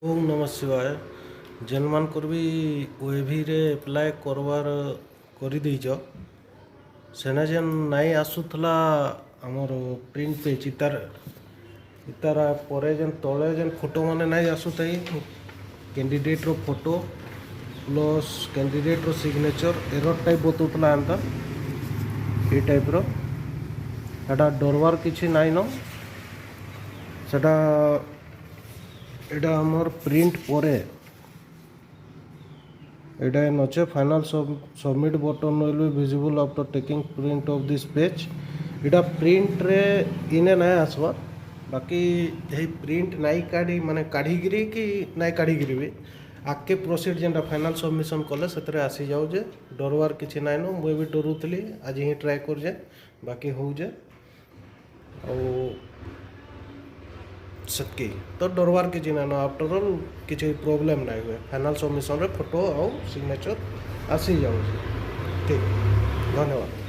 ओम नमः शिवाय। जेन मानकर भी ओएवी रे अप्लाई करवार कर देइछ सेना जेन नाई आसुथला हमर प्रिंट पेज इतार परे जेन तले जेन फोटो माने नाई आसुथाई कैंडिडेट रो फोटो प्लस कैंडिडेट रो सिग्नेचर एरर टाइप बतौतला एंता ए टाइप रो एटा डरवार किछि नाई न सेटा एटा हमर प्रिंट परे एटा नचे final submit button will be visible after taking print of this page Etah print रे इने ना आसवा बाकी हे प्रिंट नाई काढी माने काढी गिरी कि नाई काढी गिरी भी आके प्रोसीड जेनटा फाइनल सबमिशन कले सेतरे आसी जाऊ जे डरवार किछि नाइ न मुई भी डरुतली आज ही ट्राई कर जे बाकी हो जे और सकी तो डरवार किछि नाइ न आफ्टर ऑल किछि प्रॉब्लम नाइ हुए फाइनल सबमिशन रे फोटो और सिग्नेचर आसी जाऊ ठीक धन्यवाद।